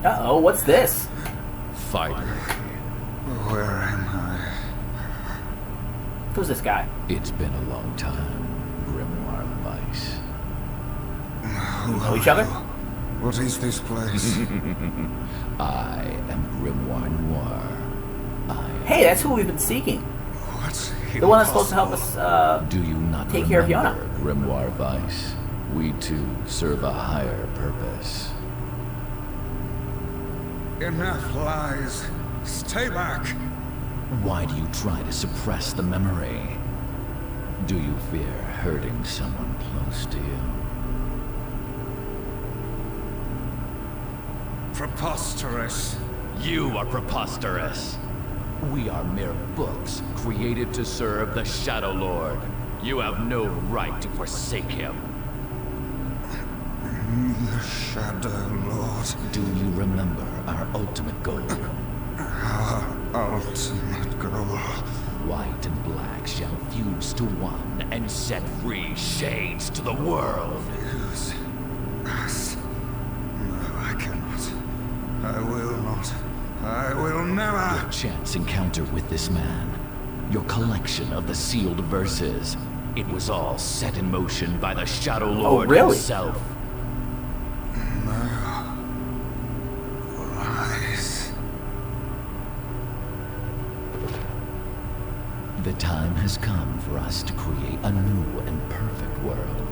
Uh-oh, what's this? Finally. Where am I? Who's this guy? It's been a long time, Girmoire Weiss. Know each other? What is this place? I am Girmoire Noir. Hey, that's who we've been seeking. What's The one that's supposed to help us, Do you not take care of remember, Yonah? Girmoire Weiss? We too serve a higher purpose. Enough lies. Stay back. Why do you try to suppress the memory? Do you fear hurting someone close to you? Preposterous. You are preposterous. We are mere books created to serve the Shadowlord. You have no right to forsake him. The Shadowlord. Do you remember our ultimate goal? Our ultimate goal. White and black shall fuse to one and set free shades to the world. Fuse us. No, I cannot. I will not. I will never. Your chance encounter with this man. Your collection of the sealed verses. It was all set in motion by the Shadowlord himself. Lies. The time has come for us to create a new and perfect world.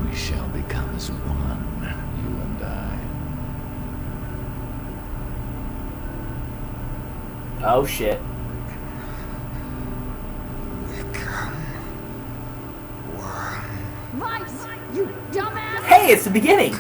We shall become as one, you and I. Oh, shit. Become one. Weiss, you dumbass! Hey, it's the beginning!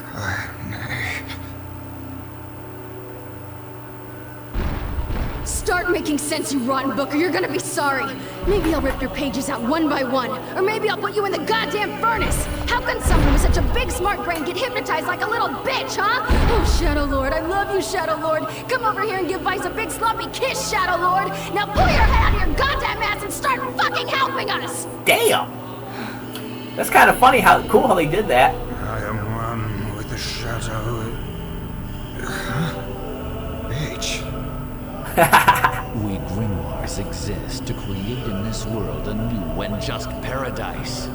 Start making sense, you rotten book, or you're gonna be sorry. Maybe I'll rip your pages out one by one, or maybe I'll put you in the goddamn furnace. How can someone with such a big smart brain get hypnotized like a little bitch, huh? Oh, Shadowlord, I love you, Shadowlord. Come over here and give Weiss a big sloppy kiss, Shadowlord. Now pull your head out of your goddamn ass and start fucking helping us. Damn! That's kind of funny how cool how they did that. I am one with the shadow. Bitch. We grimoires exist to create in this world a new and just paradise.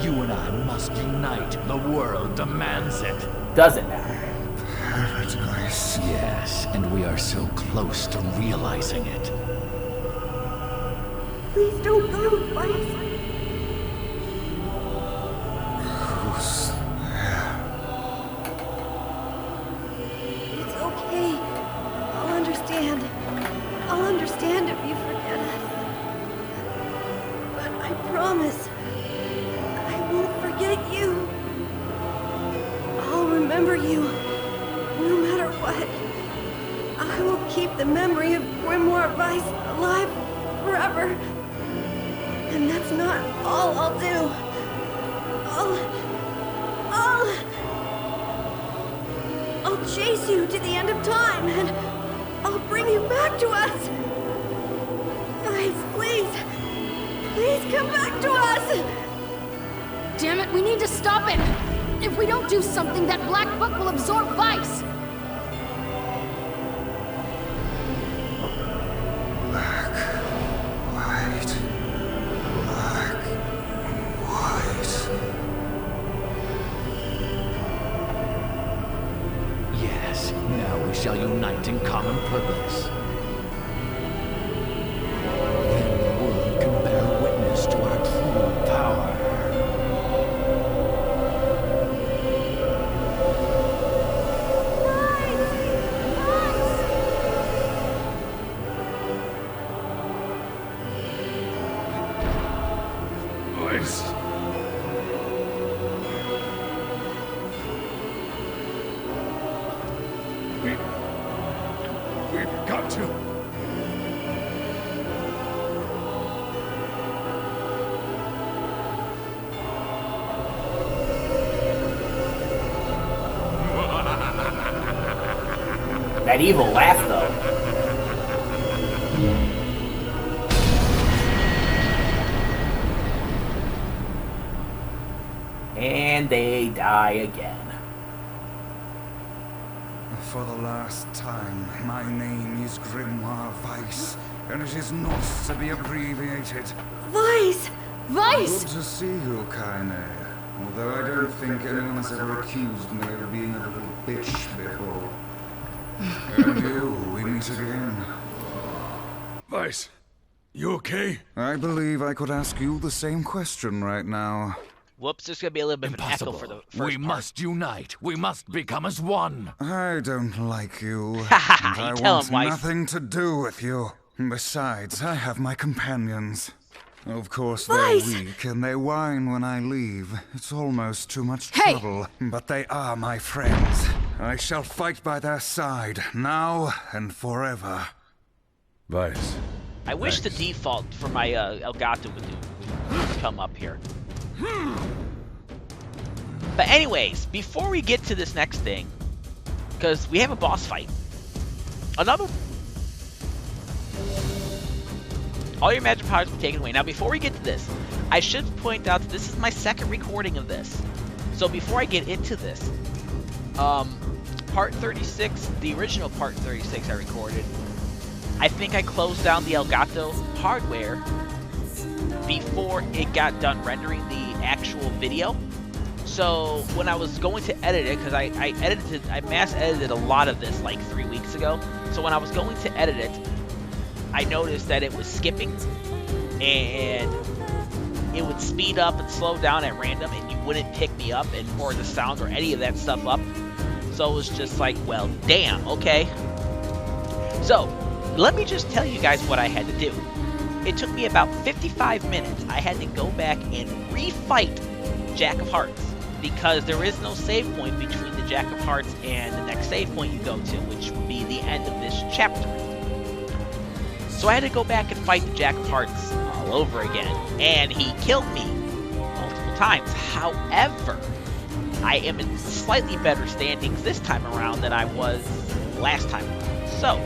You and I must unite. The world demands it. Does it now? Paradise. Yes, and we are so close to realizing it. Please don't go, Weiss. Who's there? It's okay. I'll understand. I'll understand if you forget us. But I promise, I won't forget you. I'll remember you, no matter what. I will keep the memory of Girmoire Weiss alive forever. And that's not all I'll do. I'll chase you to the end of time, and I'll bring you back to us! Guys, please! Please come back to us! Damn it, we need to stop him! If we don't do something, that black book will absorb Weiss! Black, white, black, white. Yes, now we shall unite in common purpose. Then the world can bear witness to our true power. Weiss. We've got to. That evil laugh, though. And they die again. for the last time. My name is Girmoire Weiss, and it is not to be abbreviated. Weiss! Weiss! Good to see you, Kainé. Although I don't think anyone has ever accused me of being a little bitch before. And you, we meet again. Weiss, you okay? I believe I could ask you the same question right now. Whoops, there's gonna be a little bit Impossible. of an echo for the first We part. must unite. We must become as one. I don't like you. And Haha, I you tell want him, Weiss. nothing to do with you. Besides, I have my companions. Of course, they're Weiss! weak and they whine when I leave. It's almost too much Hey! trouble. But they are my friends. I shall fight by their side, now and forever. Weiss. I wish the default for my Elgato would come up here. But anyways, before we get to this next thing, because we have a boss fight. All your magic powers will be taken away. Now, before we get to this, I should point out that this is my second recording of this. So before I get into this, part 36, the original part 36 I recorded, I think I closed down the Elgato hardware before it got done rendering the actual video. So when I was going to edit it, because I mass edited a lot of this like 3 weeks ago. So when I was going to edit it, I noticed that it was skipping, and it would speed up and slow down at random, and you wouldn't pick me up or the sound or any of that stuff up. So it was just like, well, damn, okay. So let me just tell you guys what I had to do. It took me about 55 minutes. I had to go back and refight Jack of Hearts, because there is no save point between the Jack of Hearts and the next save point you go to, which would be the end of this chapter. So I had to go back and fight the Jack of Hearts all over again, and he killed me multiple times. However, I am in slightly better standings this time around than I was last time around. So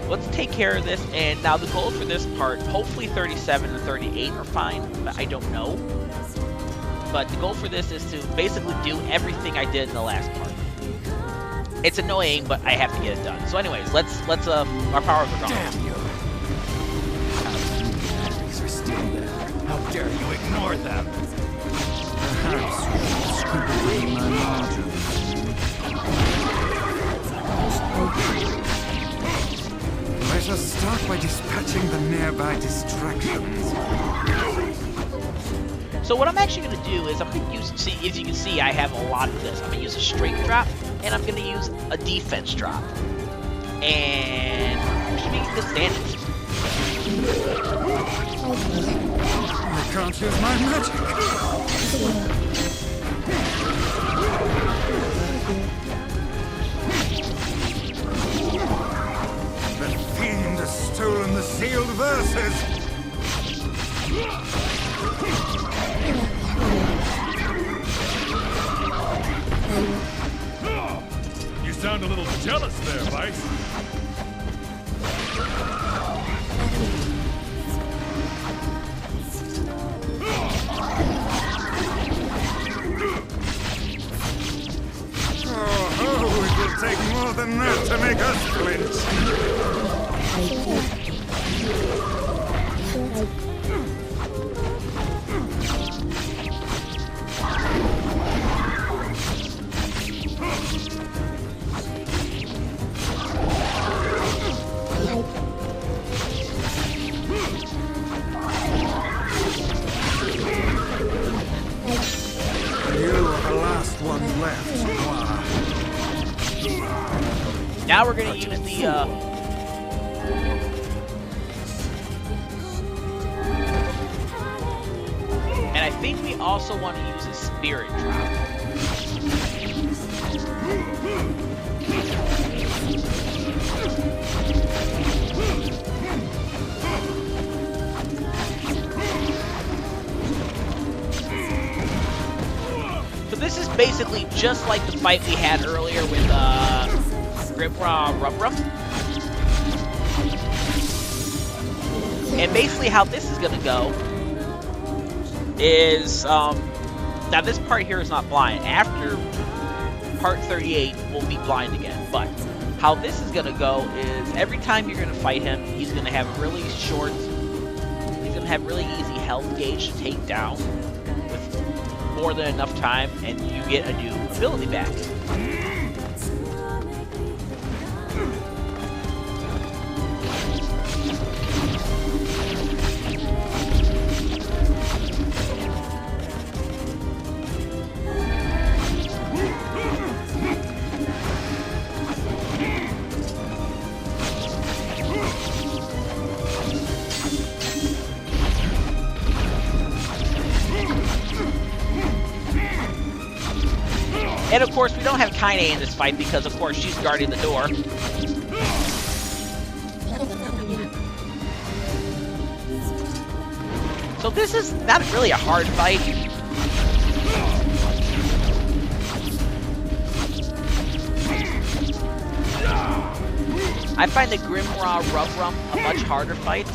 let's take care of this, and now the goals for this part, hopefully 37 and 38 are fine, but I don't know. But the goal for this is to basically do everything I did in the last part. It's annoying, but I have to get it done. So anyways, let's our powers are gone. Damn you. Batteries are still there. How dare you ignore them? Perhaps you should scribble in my margins. Let us start by dispatching the nearby distractions. So what I'm actually going to do is I'm going to use, see, as you can see, I have a lot of this. I'm going to use a strength drop, and I'm going to use a defense drop. And I'm just making good standings. I can't use my magic. The fiend has stolen the sealed verses. You sound a little jealous there, Weiss. Oh, it will take more than that to make us flinch. You are the last one left, Noir. Now we're going to use the, and I think we also want to use a spirit drop. So this is basically just like the fight we had earlier with Girmoire Noir. And basically how this is going to go is, now this part here is not blind. After part 38, we'll be blind again. But how this is gonna go is every time you're gonna fight him, he's gonna have really short. He's gonna have really easy health gauge to take down with more than enough time, and you get a new ability back. And of course, we don't have Kainé in this fight because, of course, she's guarding the door. So this is not really a hard fight. I find the Girmoire Noir a much harder fight.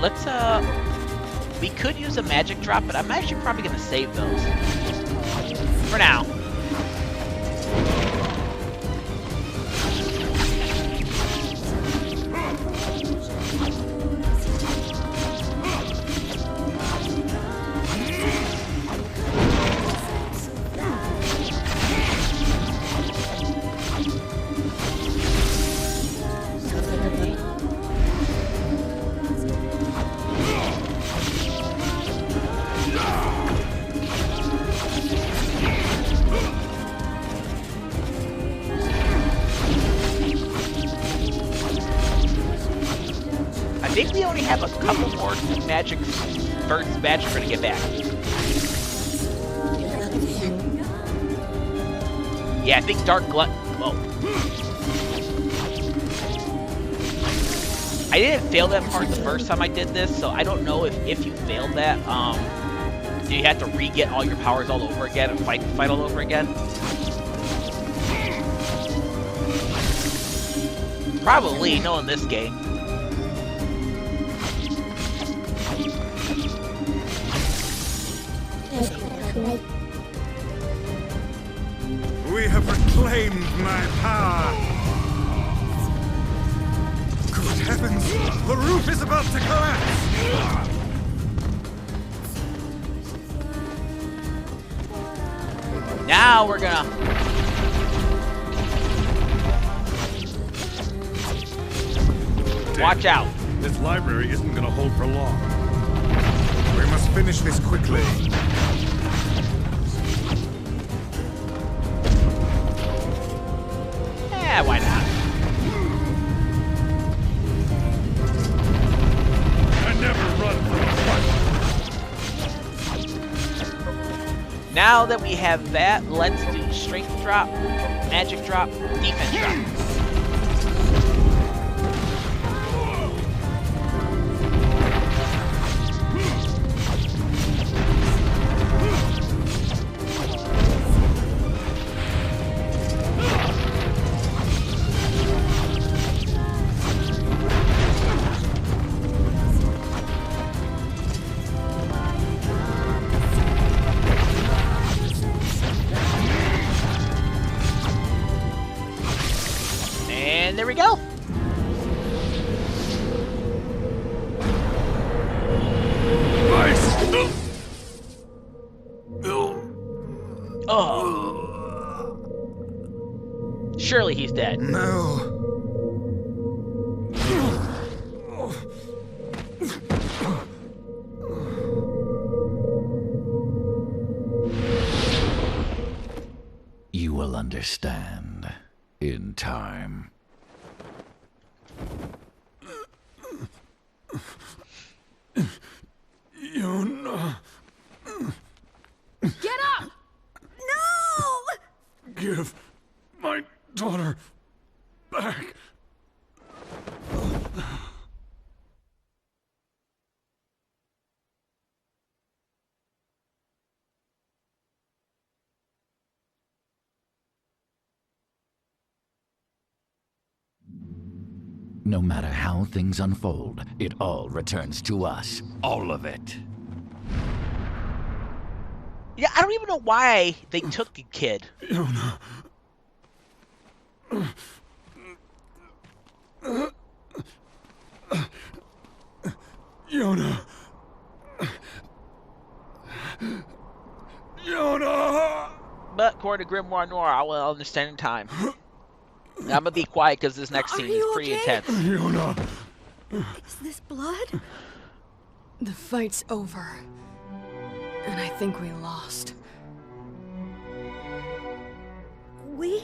Let's, we could use a magic drop, but I'm actually probably going to save those. For now. I think we only have a couple more magic bursts magic for to get back. Yeah, I think Dark Glut. Whoa. I didn't fail that part the first time I did this, so I don't know if you failed that. Do you have to re-get all your powers all over again and fight all over again? Probably, knowing this game. We have reclaimed my power! Good heavens! The roof is about to collapse! Now we're gonna... Watch out. This library isn't gonna hold for long. We must finish this quickly. Yeah, why not? I never run from a fight. Now that we have that, let's do strength drop, magic drop, defense drop. And there we go. Weiss! Oh. Surely he's dead. No. You will understand in time. Yonah. Get up! No matter how things unfold, it all returns to us. All of it. Yeah, I don't even know why they took the kid. Yonah. Yonah. Yonah! But according to Girmoire Noir, I will understand in time. I'm gonna be quiet because this next scene is pretty intense. Yonah! Is this blood? The fight's over. And I think we lost. We?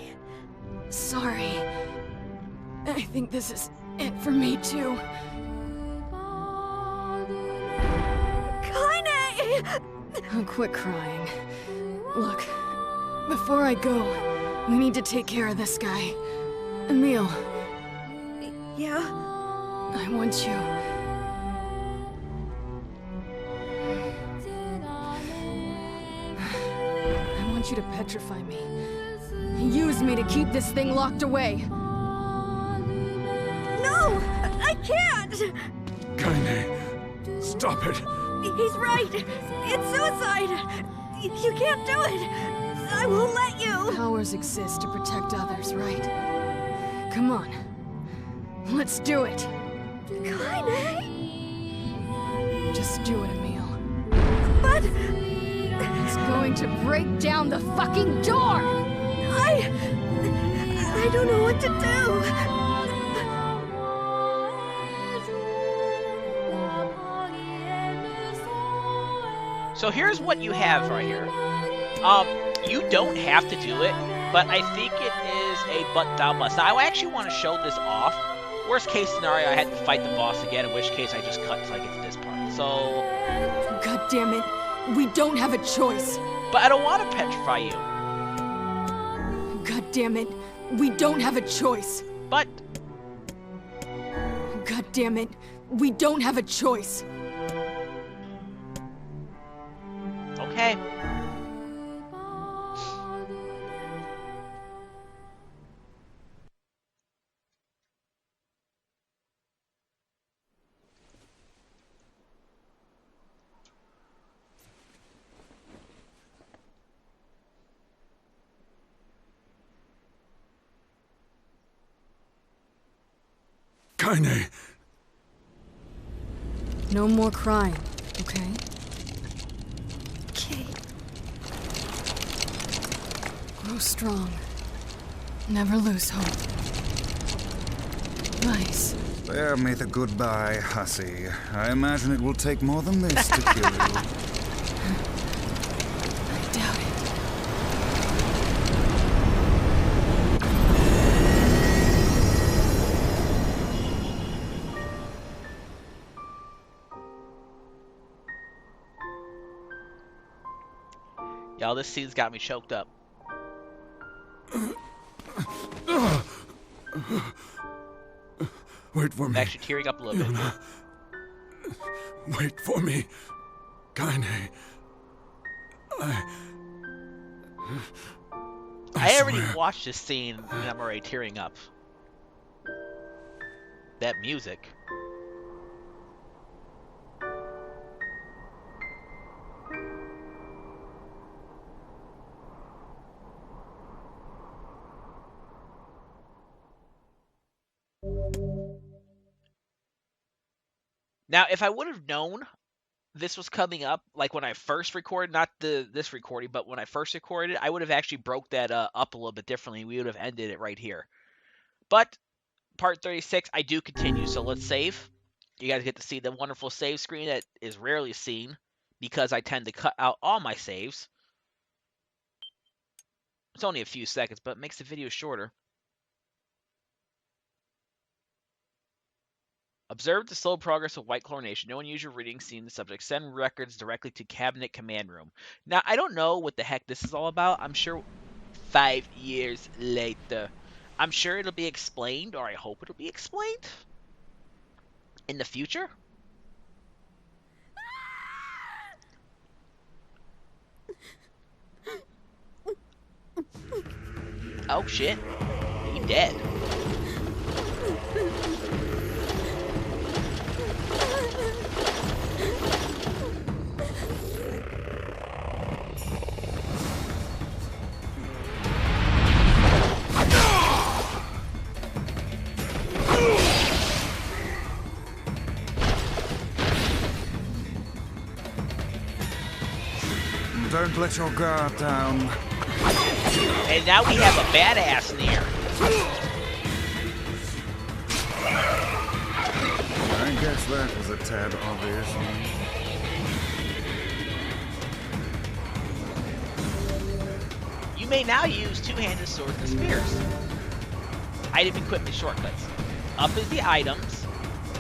Sorry. I think this is it for me too. Kainé! Oh, quit crying. Look, before I go, we need to take care of this guy. Emil. Yeah? I want you. I want you to petrify me. Use me to keep this thing locked away. No! I can't! Kainé, stop it! He's right! It's suicide! You can't do it! I won't let you! Powers exist to protect others, right? Come on. Let's do it! Kainé! Just do it, Emil. But... It's going to break down the fucking door! I don't know what to do! So here's what you have right here. You don't have to do it, but I think it is a butt down must. Now, I actually want to show this off. Worst case scenario, I had to fight the boss again, in which case I just cut till I get to this part. So... God damn it. We don't have a choice. But I don't want to petrify you. God damn it. We don't have a choice. But... God damn it. We don't have a choice. Okay. Kainé! No more crying, okay? Okay. Grow strong. Never lose hope. Weiss. Spare me the goodbye, hussy. I imagine it will take more than this to kill you. I doubt it. Y'all, this scene's got me choked up. Wait for I'm me. actually tearing up a little bit. Yonah. Wait for me. Kainé. I already swear. watched this scene and I'm already tearing up. That music. Now, if I would have known this was coming up, like when I first recorded, not this recording, but when I first recorded, I would have actually broke that up a little bit differently. We would have ended it right here. But part 36, I do continue, so let's save. You guys get to see the wonderful save screen that is rarely seen because I tend to cut out all my saves. It's only a few seconds, but it makes the video shorter. Observe the slow progress of white chlorination. No unusual reading seen in the subject. Send records directly to cabinet command room. Now, I don't know what the heck this is all about. I'm sure 5 years later. I'm sure it'll be explained, or I hope it'll be explained in the future. Oh, shit. He dead. Don't let your guard down. And now we have a badass Nier. I guess that was a tad obvious. You may now use two-handed swords and spears. Item equipment shortcuts. Up is the items.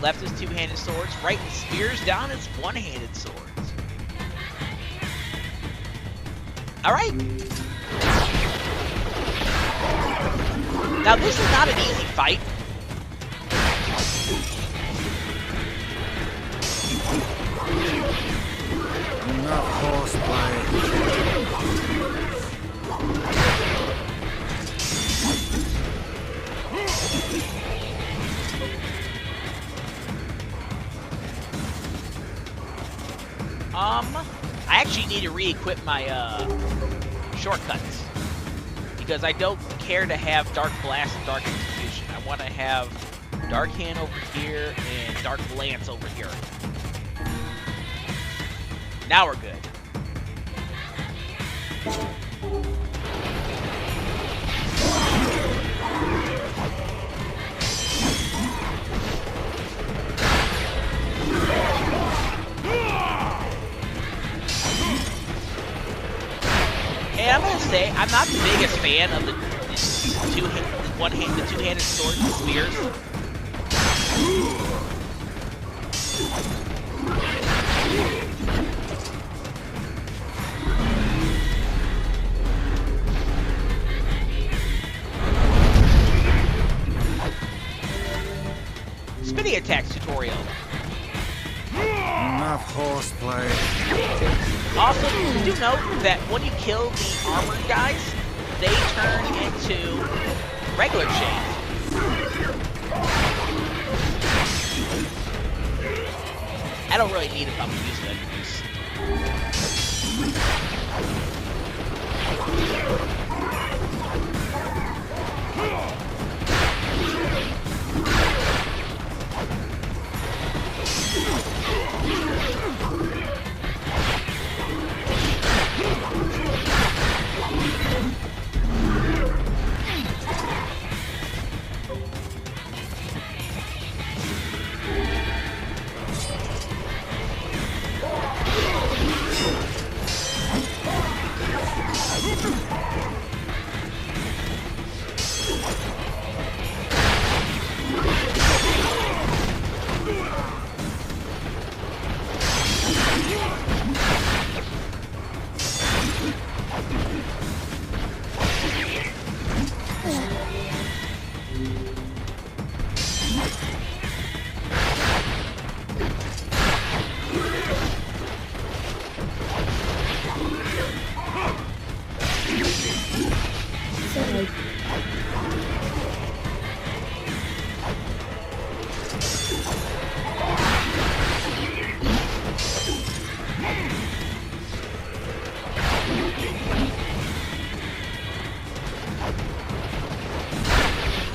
Left is two-handed swords. Right is spears. Down is one-handed swords. Alright. Now this is not an easy fight. Enough horseplay. I actually need to re-equip my shortcuts because I don't care to have Dark Blast and Dark Execution. I want to have Dark Hand over here and Dark Lance over here. Now we're good. And I'm gonna say I'm not the biggest fan of the two-handed swords and spears. Spinning attacks tutorial. Enough horseplay. Also, do note that when you kill the armored guys, they turn into regular chains. I don't really need it if I'm using it.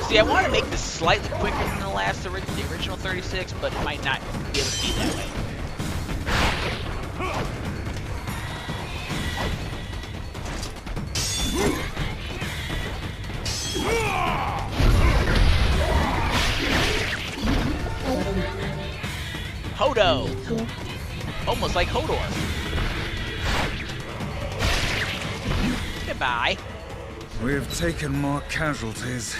See, I want to make this slightly quicker than the original 36, but it might not be able to be that way. Hodo! Almost like Hodor. Goodbye. We have taken more casualties.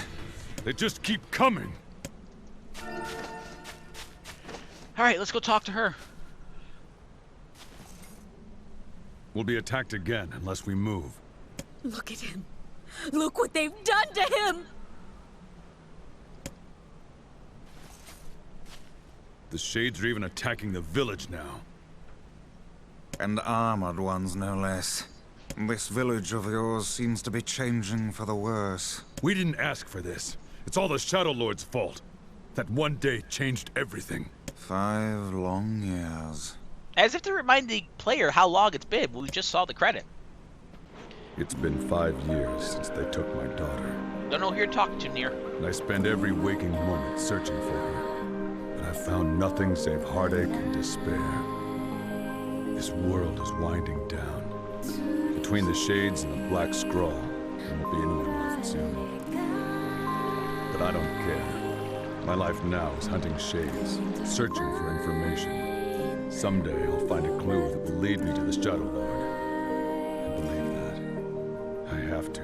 They just keep coming. Alright, let's go talk to her. We'll be attacked again unless we move. Look at him. Look what they've done to him! The Shades are even attacking the village now. And armored ones, no less. This village of yours seems to be changing for the worse. We didn't ask for this. It's all the Shadowlord's fault. That one day changed everything. 5 long years. As if to remind the player how long it's been, we just saw the credit. It's been 5 years since they took my daughter. Don't know who you're talking to, Nier. And I spend every waking moment searching for her. But I found nothing save heartache and despair. This world is winding down. Between the shades and the black scrawl, there won't be anyone left soon. But I don't care. My life now is hunting shades, searching for information. Someday I'll find a clue that will lead me to the Shadowlord. I believe that. I have to.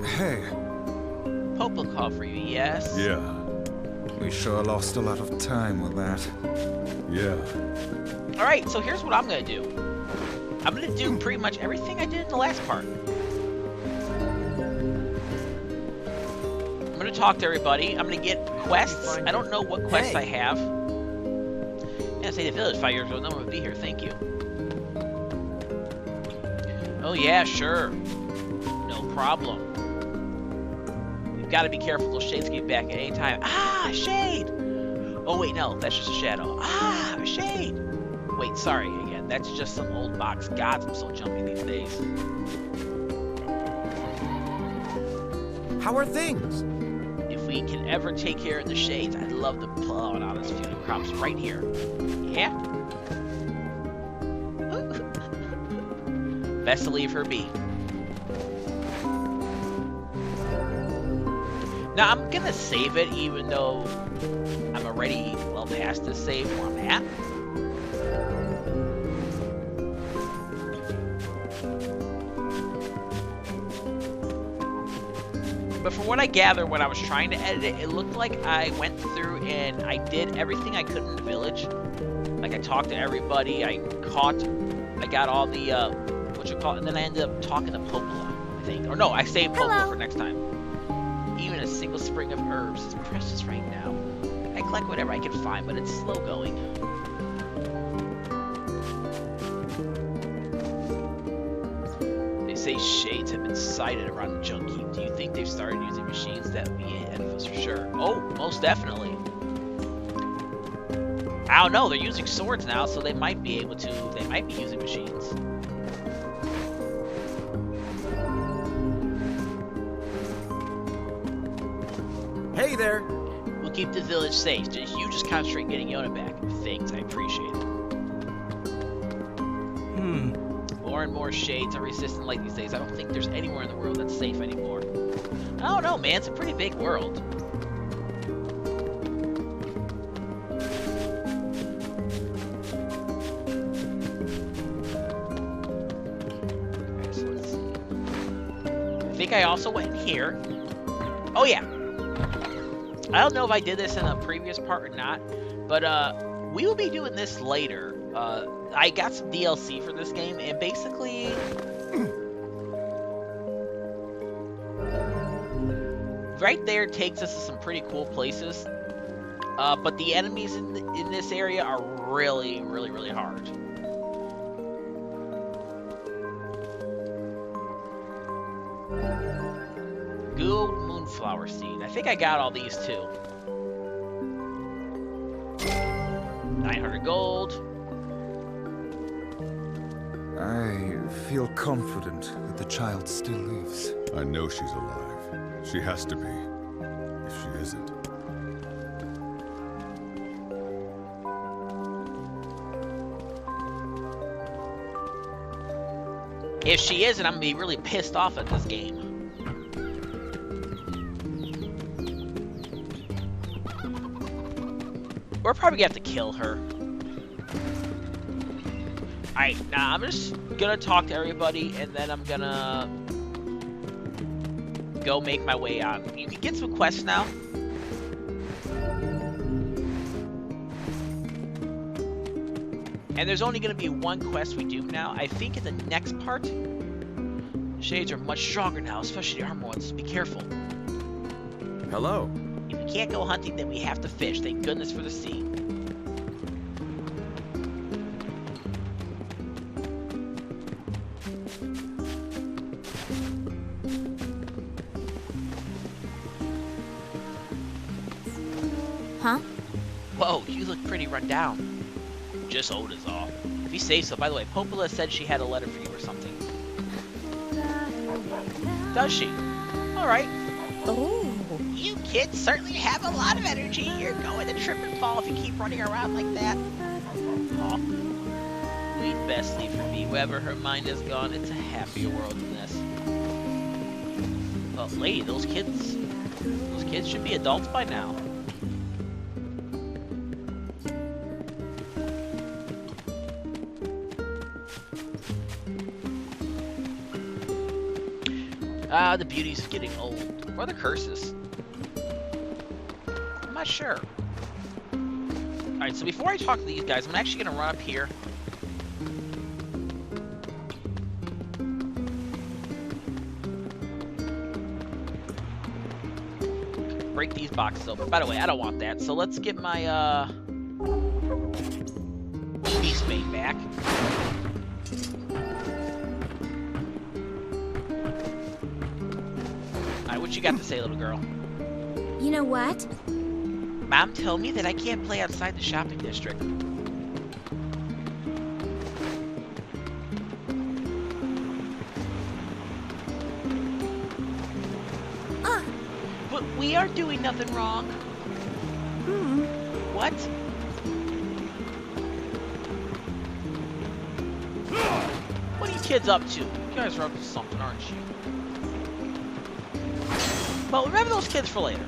Hey, Pope will call for you, yes? Yeah. we sure lost a lot of time with that. Yeah. Alright, so here's what I'm gonna do. I'm gonna do pretty much everything I did in the last part. I'm gonna talk to everybody. I'm gonna get quests. I don't know what quests I have. Yeah, say the village 5 years ago. No one would be here. Thank you. Oh yeah, sure. No problem. We've got to be careful. Those shades can be back at any time. Ah, shade! Oh wait, no, that's just a shadow. Ah, a shade! Wait, sorry again. That's just some old box. God, I'm so jumpy these days. How are things? If we can ever take care of the shades, I'd love to plow out this few crops right here. Yeah? Best to leave her be. Now, I'm gonna save it even though I'm already well past the save where I'm at. But from what I gathered when I was trying to edit it, it looked like I went through and I did everything I could in the village. Like I talked to everybody, I got all the, and then I ended up talking to Popola, I think. Or no, I saved Popola for next time. Even a single spring of herbs is precious right now. I collect whatever I can find, but it's slow going. They say shades have been sighted around the junk heap. Do you think they've started using machines? That would be ahead of us for sure. Oh, most definitely. I don't know, they're using swords now, so they might be able to, they might be using machines. Hey there! We'll keep the village safe. You just concentrate getting Yonah back. Thanks, I appreciate it. More and more shades are resistant like these days. I don't think there's anywhere in the world that's safe anymore. I don't know, man. It's a pretty big world. Okay, so let's see. I think I also went in here. Oh, yeah. I don't know if I did this in a previous part or not, but we will be doing this later. I got some DLC for this game, and basically, right there takes us to some pretty cool places. But the enemies in this area are really, really, really hard. Gold Moonflower Seed. I think I got all these too. 900 gold. I feel confident that the child still lives. I know she's alive. She has to be. If she isn't. If she isn't, I'm gonna be really pissed off at this game. We're probably gonna have to kill her. Alright, now I'm just gonna talk to everybody and then I'm gonna go make my way on. You can get some quests now. And there's only gonna be one quest we do now. I think in the next part, shades are much stronger now, especially the armor ones, so be careful. Hello. If we can't go hunting, then we have to fish. Thank goodness for the sea. Huh? Whoa, you look pretty run down. Just old is all. If you say so. By the way, Popola said she had a letter for you or something. Does she? Alright. Oh. You kids certainly have a lot of energy. You're going to trip and fall if you keep running around like that. Aw. we'd best leave her be. Wherever her mind has gone, it's a happier world than this. Oh, lady, those kids should be adults by now. Ah, the beauty's getting old. Or the curses. I'm not sure. Alright, so before I talk to these guys, I'm actually going to run up here. Break these boxes open. By the way, I don't want that. So let's get my, Beast Bane back. Alright, what you got to say, little girl? You know what? Mom told me that I can't play outside the shopping district. But we are doing nothing wrong. What? What are you kids up to? You guys are up to something, aren't you? Well, remember those kids for later.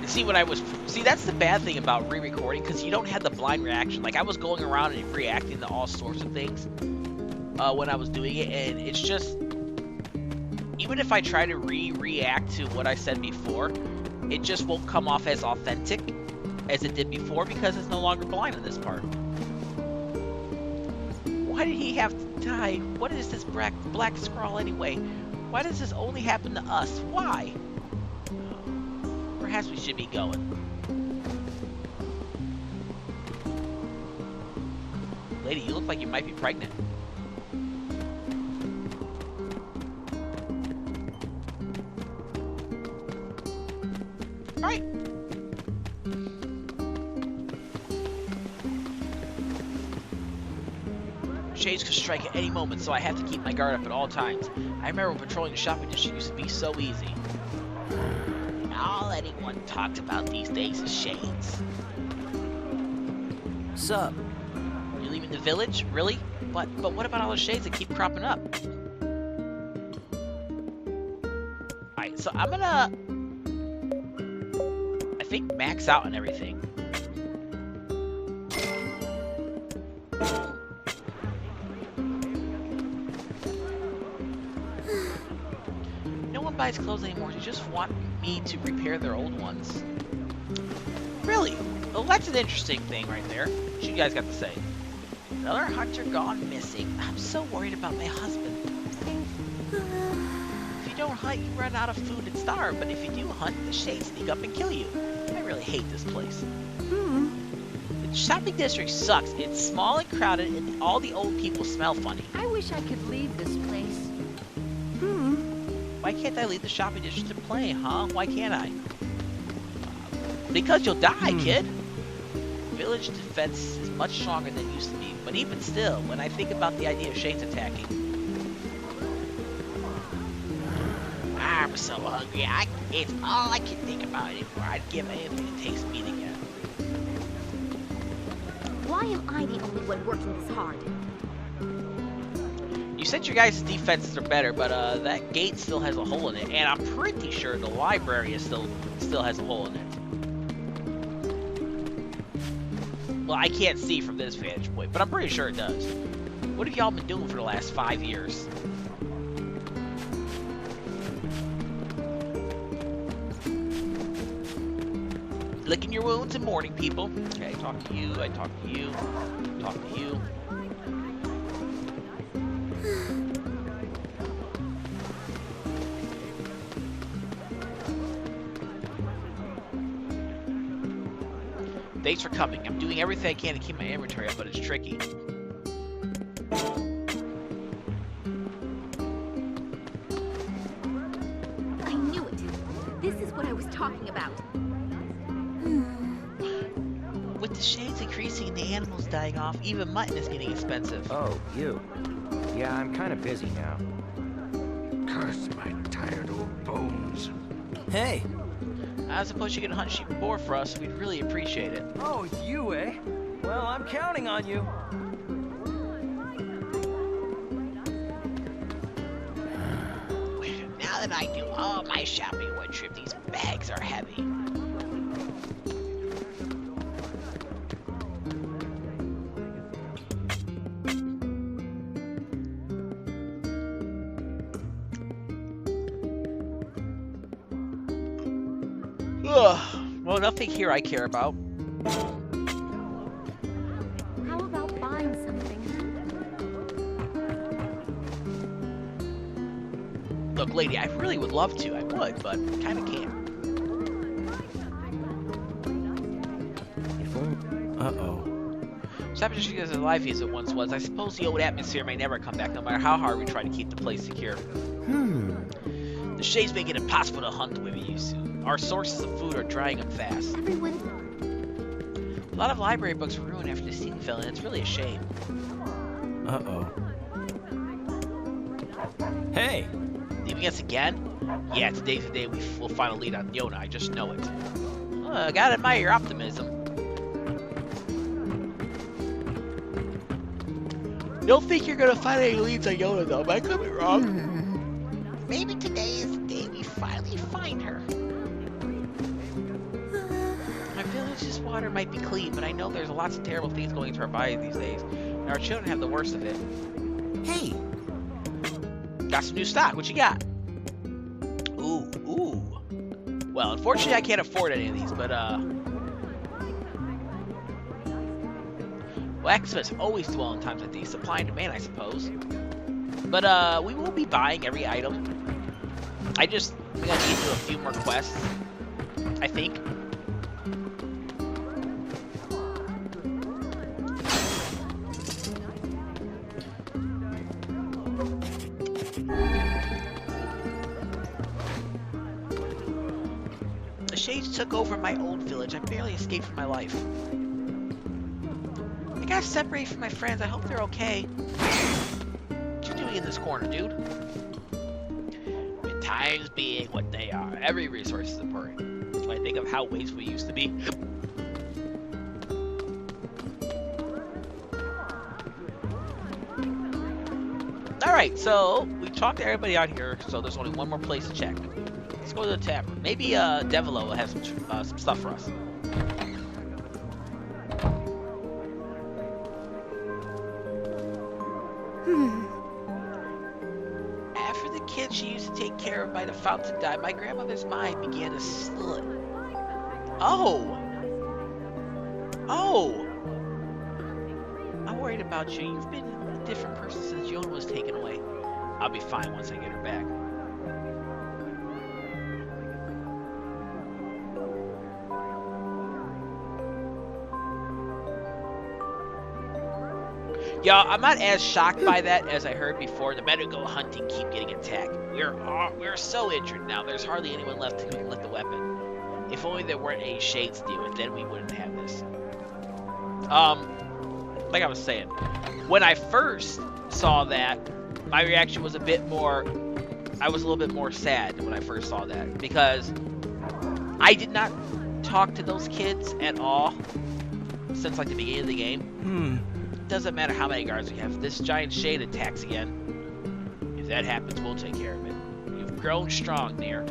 See what I was... See, that's the bad thing about re-recording, because you don't have the blind reaction. Like, I was going around and reacting to all sorts of things when I was doing it, and it's just... Even if I try to react to what I said before, it just won't come off as authentic as it did before, because it's no longer blind in this part. Why did he have to die? What is this black scrawl anyway? Why does this only happen to us? Why? Perhaps we should be going. Lady, you look like you might be pregnant. Alright. Shades could strike at any moment, so I have to keep my guard up at all times. I remember when patrolling the shopping district used to be so easy. All anyone talks about these days is Shades. Sup? You're leaving the village? Really? But what about all the Shades that keep cropping up? Alright, so I'm gonna... I think max out on everything. No one buys clothes anymore. They just want me to repair their old ones. Really? Well, that's an interesting thing right there. What you guys got to say? Another hunter gone missing. I'm so worried about my husband. If you don't hunt, you run out of food and starve. But if you do hunt, the Shades sneak up and kill you. I really hate this place. The shopping district sucks. It's small and crowded, and all the old people smell funny. I wish I could leave this place. Why can't I leave the shopping district to play, huh? Why can't I? Because you'll die, kid. Village defense is much stronger than it used to be, but even still, when I think about the idea of Shades attacking... I'm so hungry. It's all I can think about anymore. I'd give anything to taste meat again. Why am I the only one working this hard? You said your guys' defenses are better, but that gate still has a hole in it, and I'm pretty sure the library is still has a hole in it. Well, I can't see from this vantage point, but I'm pretty sure it does. What have y'all been doing for the last 5 years? Licking your wounds and mourning people. Okay, I talk to you, I talk to you, talk to you. Thanks for coming. I'm doing everything I can to keep my inventory up, but it's tricky. I knew it. This is what I was talking about. With the Shades increasing and the animals dying off, even mutton is getting expensive. Oh, you. Yeah, I'm kind of busy now. Curse my tired old bones. Hey! I suppose you can hunt sheep and boar for us. We'd really appreciate it. Oh, it's you, eh? Well, I'm counting on you. Now that I do all my shopping one trip, these bags are heavy. Ugh. Well, nothing here I care about. How about buying something? Look, lady, I really would love to. I would, but kind of can't. Uh-oh. Sabotage is as lively as it once was. I suppose the old atmosphere may never come back, no matter how hard we try to keep the place secure. The shades make it impossible to hunt the way we used to. Our sources of food are drying up fast. Everyone... A lot of library books were ruined after the steam fell, and it's really a shame. Uh-oh. Hey! Leaving us again? Yeah, today's the day we'll find a lead on Yonah, I just know it. I gotta admire your optimism. Don't think you're gonna find any leads on Yonah, though. Am I could be wrong? Maybe today is the day we finally find her. My village's water might be clean, but I know there's lots of terrible things going into our bodies these days, and our children have the worst of it. Hey! Got some new stock. What you got? Ooh. Well, unfortunately, I can't afford any of these, but, well, experts always dwell in times like these. Supply and demand, I suppose. But, we will be buying every item. We gotta need to do a few more quests, I think. The Shades took over my old village. I barely escaped from my life. I gotta separate from my friends. I hope they're okay. What you doing in this corner, dude? With times being what they are, every resource is important. When I think of how wasteful we used to be. Alright, so we talked to everybody out here, so there's only one more place to check. Let's go to the tavern. Maybe Devilo will have some stuff for us. After the kid she used to take care of by the fountain died, my grandmother's mind began to slip. Oh! I'm worried about you. You've been a different person since Yonah was taken away. I'll be fine once I get her back. Y'all, I'm not as shocked by that as I heard before. The men who go hunting keep getting attacked. We're so injured now. There's hardly anyone left who can lift the weapon. If only there weren't any shades to deal with, then we wouldn't have this. Like I was saying, when I first saw that, my reaction was a bit more. I was a little bit more sad when I first saw that because I did not talk to those kids at all since like the beginning of the game. Doesn't matter how many guards we have. If this giant shade attacks again, if that happens, we'll take care of it. You've grown strong, Nier.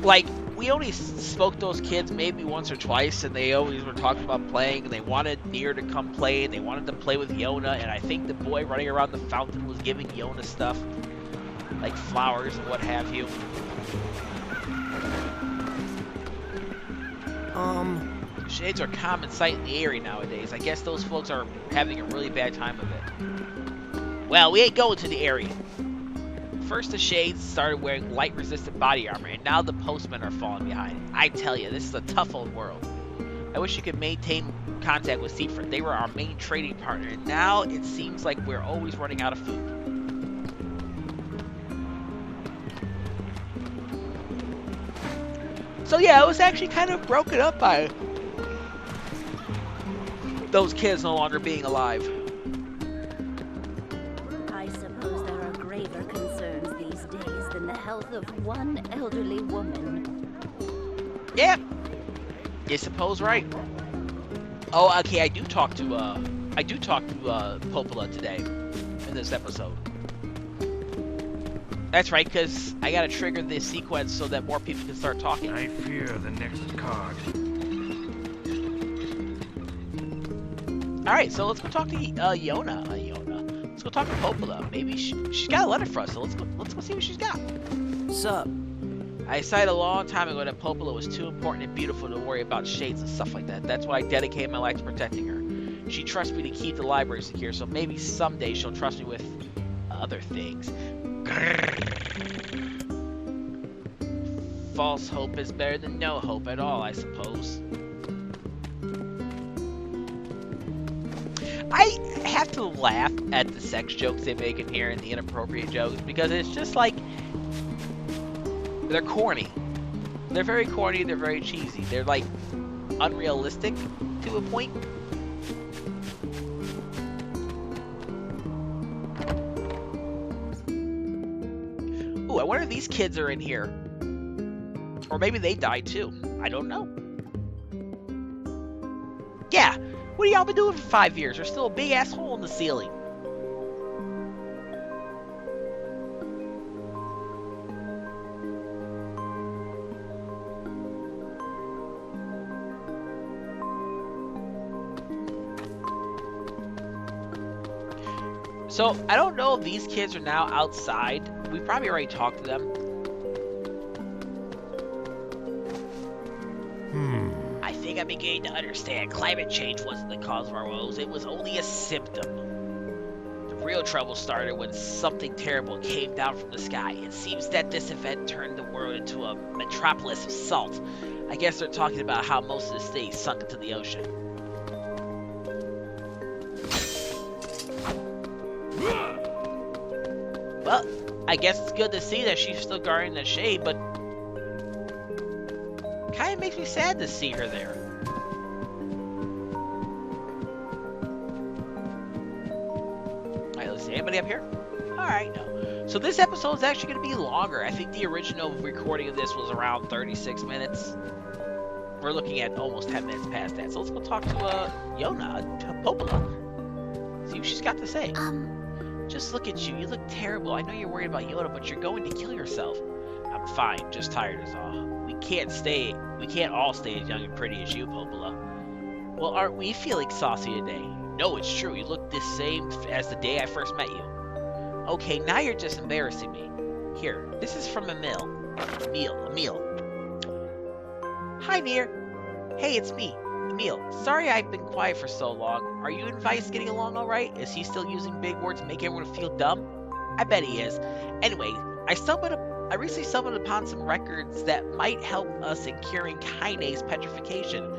Like, we only spoke to those kids maybe once or twice, and they always were talking about playing, and they wanted Nier to come play, and they wanted to play with Yonah, and I think the boy running around the fountain was giving Yonah stuff, like flowers and what have you. Shades are a common sight in the area nowadays. I guess those folks are having a really bad time of it. Well, we ain't going to the area. First the Shades started wearing light-resistant body armor, and now the postmen are falling behind. I tell you, this is a tough old world. I wish you could maintain contact with Seaford. They were our main trading partner, and now it seems like we're always running out of food. So yeah, it was actually kind of broken up by those kids no longer being alive. I suppose there are graver concerns these days than the health of one elderly woman. Yeah, you suppose right. Oh, okay. I do talk to Popola today in this episode. That's right, because I gotta trigger this sequence so that more people can start talking. I fear the next card. Alright, so let's go talk to Yonah. Let's go talk to Popola. Maybe she's got a letter for us, so let's go see what she's got. Sup? I decided a long time ago that Popola was too important and beautiful to worry about shades and stuff like that. That's why I dedicated my life to protecting her. She trusts me to keep the library secure, so maybe someday she'll trust me with other things. False hope is better than no hope at all, I suppose. I have to laugh at the sex jokes they make in here and the inappropriate jokes because it's just like they're corny. They're very corny, they're very cheesy. They're like unrealistic to a point. Ooh, I wonder if these kids are in here. Or maybe they died too. I don't know. Yeah, what have y'all been doing for 5 years? There's still a big ass hole in the ceiling. So, I don't know if these kids are now outside. We probably already talked to them. I think I'm beginning to understand. Climate change wasn't the cause of our woes. It was only a symptom. The real trouble started when something terrible came down from the sky. It seems that this event turned the world into a metropolis of salt. I guess they're talking about how most of the city sunk into the ocean. Well, I guess it's good to see that she's still guarding the shade, but kind of makes me sad to see her there. Alright, let's see. Anybody up here? Alright, no. So this episode is actually going to be longer. I think the original recording of this was around 36 minutes. We're looking at almost 10 minutes past that. So let's go talk to Yonah, Popola. See what she's got to say. Just look at you. You look terrible. I know you're worried about Yonah, but you're going to kill yourself. I'm fine. Just tired is all. We can't all stay as young and pretty as you, Popola. Well, aren't we feeling saucy today? No, it's true. You look the same as the day I first met you. Okay, now you're just embarrassing me. Here, this is from Emil. Emil. Hi, Nier. Hey, it's me, Emil. Sorry I've been quiet for so long. Are you and Weiss getting along all right? Is he still using big words to make everyone feel dumb? I bet he is. Anyway, I recently stumbled upon some records that might help us in curing Kainé's petrification.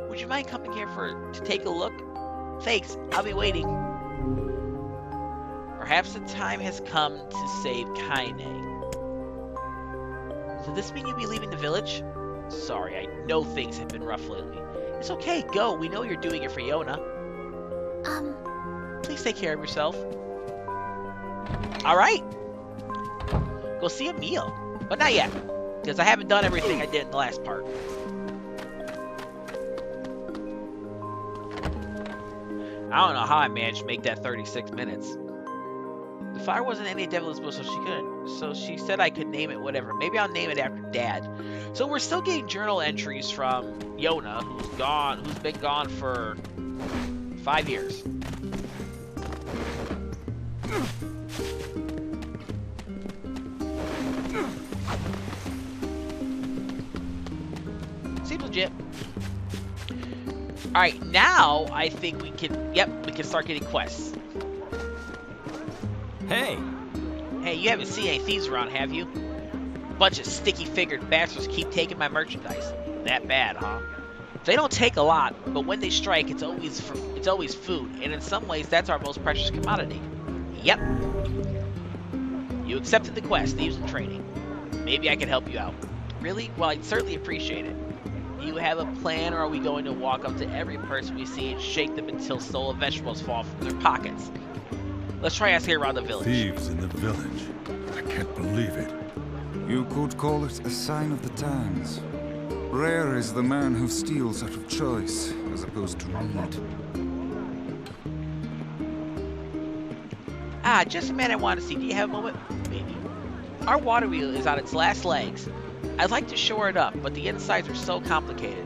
Would you mind coming here to take a look? Thanks, I'll be waiting. Perhaps the time has come to save Kainé. Does this mean you'll be leaving the village? Sorry, I know things have been rough lately. It's okay, go. We know you're doing it for Yonah. Please take care of yourself. Alright. Go see Emil. But not yet. Because I haven't done everything I did in the last part. I don't know how I managed to make that 36 minutes. The fire wasn't any devil's bush, so she couldn't. So she said I could name it whatever. Maybe I'll name it after Dad. So we're still getting journal entries from Yonah, who's been gone for 5 years. Seems legit. Alright, now I think we can start getting quests. Hey, you haven't seen any thieves around, have you? Bunch of sticky-figured bastards keep taking my merchandise. That bad, huh? They don't take a lot, but when they strike, it's always food, and in some ways, that's our most precious commodity. Yep. You accepted the quest, Thieves in Training. Maybe I can help you out. Really? Well, I'd certainly appreciate it. Do you have a plan, or are we going to walk up to every person we see and shake them until stolen vegetables fall from their pockets? Let's try asking around the village. Thieves in the village. I can't believe it. You could call it a sign of the times. Rare is the man who steals out of choice, as opposed to need. Ah, just a man I want to see. Do you have a moment? Maybe. Our water wheel is on its last legs. I'd like to shore it up, but the insides are so complicated.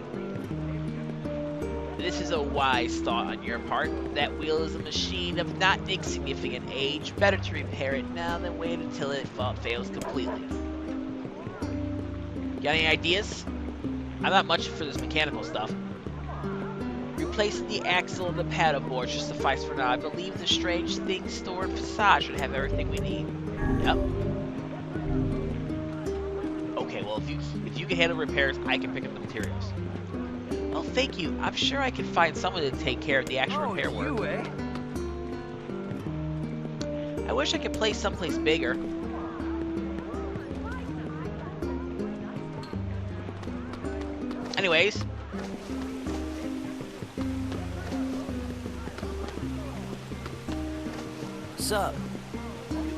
This is a wise thought on your part. That wheel is a machine of not insignificant age. Better to repair it now than wait until it fails completely. Got any ideas? I'm not much for this mechanical stuff. Replacing the axle and the paddle board should suffice for now. I believe the strange thing stored facade should have everything we need. Yep. Okay, well if you can handle repairs, I can pick up the materials. Oh, thank you. I'm sure I can find someone to take care of the actual repair work. You, eh? I wish I could play someplace bigger. Anyways. Sup?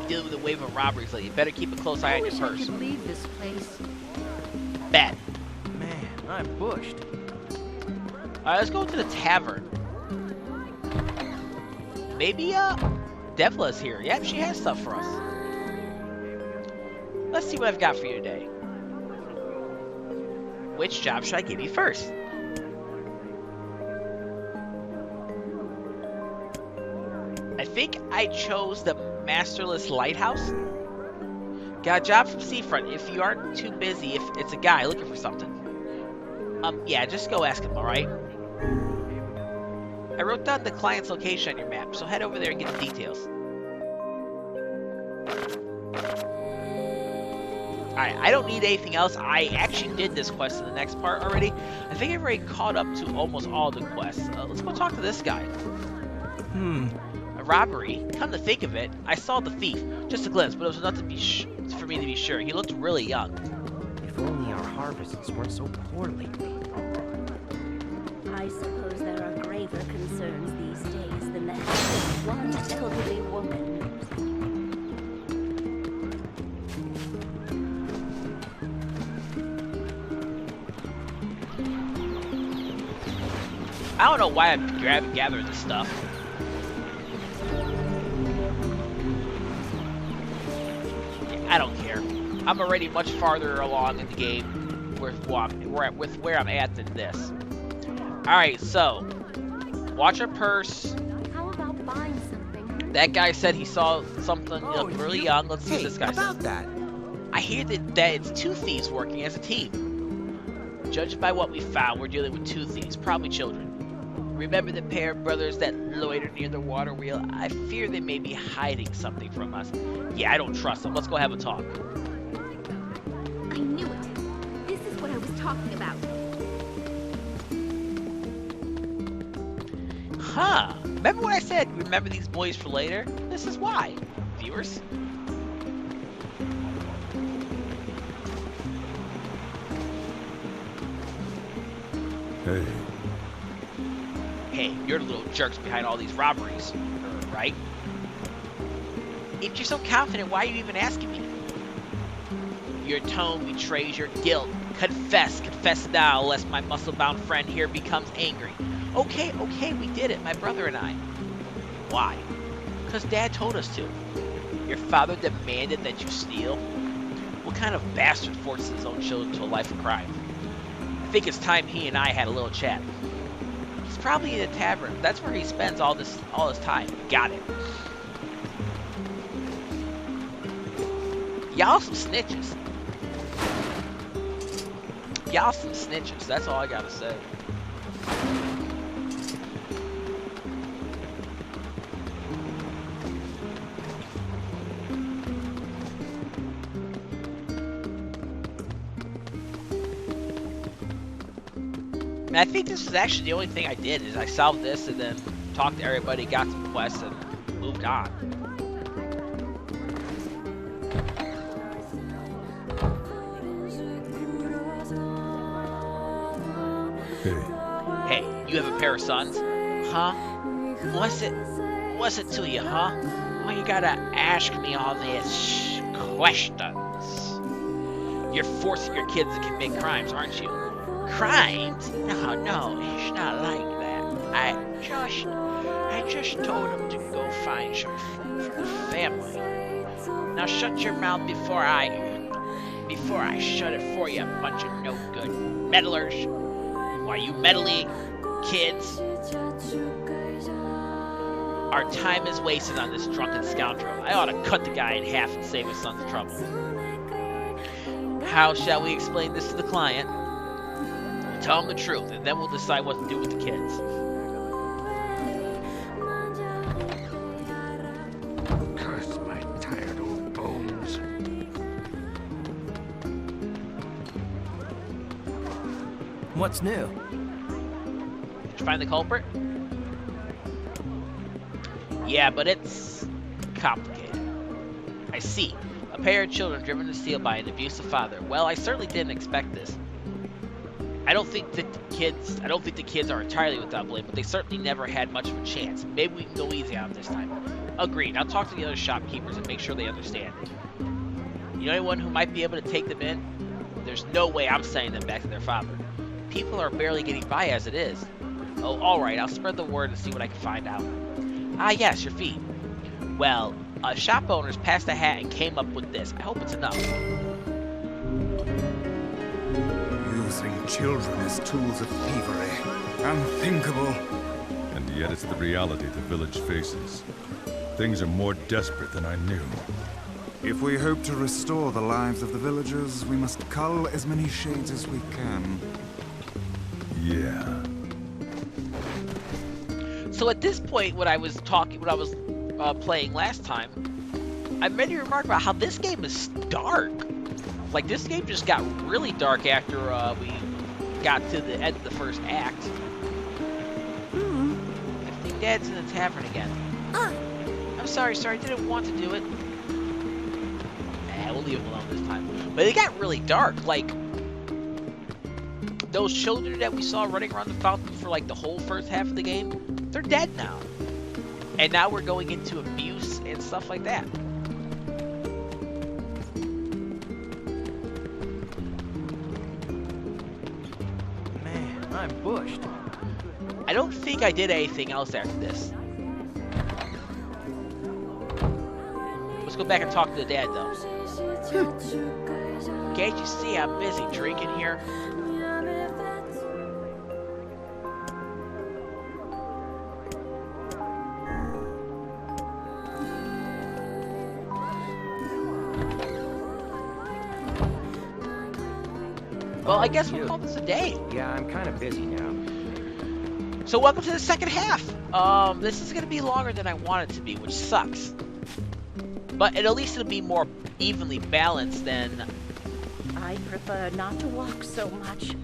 Dealing with a wave of robberies lately. Better keep a close eye on your purse. I could leave this place. Bad. Man, I'm bushed. Alright, let's go to the tavern. Maybe, Devla's here. Yep, she has stuff for us. Let's see what I've got for you today. Which job should I give you first? I think I chose the Masterless Lighthouse. Got a job from Seafront. If you aren't too busy, if it's a guy looking for something. Yeah, just go ask him, alright? I wrote down the client's location on your map, so head over there and get the details. Alright, I don't need anything else. I actually did this quest in the next part already. I think I've already caught up to almost all the quests. Let's go talk to this guy. A robbery? Come to think of it, I saw the thief. Just a glimpse, but it was enough to be for me to be sure. He looked really young. If only our harvests weren't so poor lately. I suppose there are graver concerns these days than the health of one elderly woman. I don't know why I'm gathering this stuff. I don't care. I'm already much farther along in the game with where I'm at than this. Alright, so watch our purse. How about buying something? That guy said he saw something really young. Let's see what this guy says. That. I hear that it's two thieves working as a team. Judged by what we found, we're dealing with two thieves, probably children. Remember the pair of brothers that loitered near the water wheel? I fear they may be hiding something from us. Yeah, I don't trust them. Let's go have a talk. I knew it. This is what I was talking about. Huh. Remember what I said? Remember these boys for later? This is why. Viewers? Hey. Hey, you're the little jerks behind all these robberies, right? If you're so confident, why are you even asking me? Your tone betrays your guilt. Confess now, lest my muscle-bound friend here becomes angry. Okay, we did it, my brother and I. Why? Because Dad told us to. Your father demanded that you steal? What kind of bastard forces his own children to a life of crime? I think it's time he and I had a little chat. He's probably in a tavern. That's where he spends all his time. Got it. Y'all some snitches. Y'all some snitches. That's all I gotta say. And I think this is actually the only thing I did, is I solved this and then talked to everybody, got some quests, and moved on. Hey, you have a pair of sons? Huh? What's it to you, huh? Why you gotta ask me all these questions? You're forcing your kids to commit crimes, aren't you? Crimes? No, it's not like that. I just told him to go find some food for the family. Now shut your mouth before I shut it for you, bunch of no good meddlers. Why you meddling, kids? Our time is wasted on this drunken scoundrel. I ought to cut the guy in half and save his son's trouble. How shall we explain this to the client? Tell him the truth, and then we'll decide what to do with the kids. Curse my tired old bones. What's new? Did you find the culprit? Yeah, but it's complicated. I see. A pair of children driven to steal by an abusive father. Well, I certainly didn't expect this. I don't think the kids are entirely without blame, but they certainly never had much of a chance. Maybe we can go easy on them this time. Agreed. I'll talk to the other shopkeepers and make sure they understand. You know anyone who might be able to take them in? There's no way I'm sending them back to their father. People are barely getting by as it is. Oh, alright, I'll spread the word and see what I can find out. Ah, yes, your feet. Well, shop owners passed a hat and came up with this. I hope it's enough. Using children as tools of thievery. Unthinkable. And yet it's the reality the village faces. Things are more desperate than I knew. If we hope to restore the lives of the villagers, we must cull as many shades as we can. Yeah. So at this point, when I was playing last time, I made a remark about how this game is dark. Like, this game just got really dark after we got to the end of the first act. I think Dad's in the tavern again. I'm sorry, I didn't want to do it. We'll leave him alone this time. But it got really dark. Like, those children that we saw running around the fountain for like the whole first half of the game, they're dead now. And now we're going into abuse and stuff like that. Man, I'm bushed. I don't think I did anything else after this. Let's go back and talk to the dad, though. Can't you see I'm busy drinking here? Well, I guess we'll call this a day. Yeah, I'm kind of busy now. So welcome to the second half. This is going to be longer than I want it to be, which sucks. But at least it'll be more evenly balanced than... I prefer not to walk so much.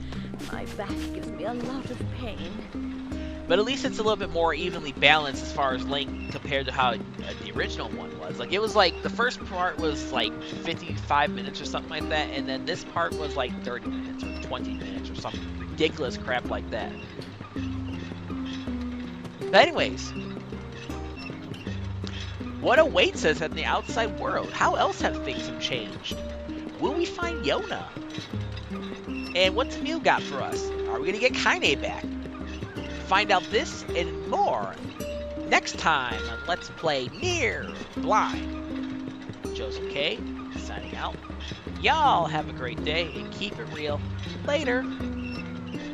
My back gives me a lot of pain. But at least it's a little bit more evenly balanced as far as length compared to how the original one was. Like, it was like, the first part was like 55 minutes or something like that, and then this part was like 30 minutes or 20 minutes or something ridiculous crap like that. But anyways, what awaits us in the outside world? How else have things changed? Will we find Yonah? And what's Emil got for us? Are we going to get Kainé back? Find out this and more next time on Let's Play Nier Blind. Joseph K, signing out. Y'all have a great day and keep it real. Later.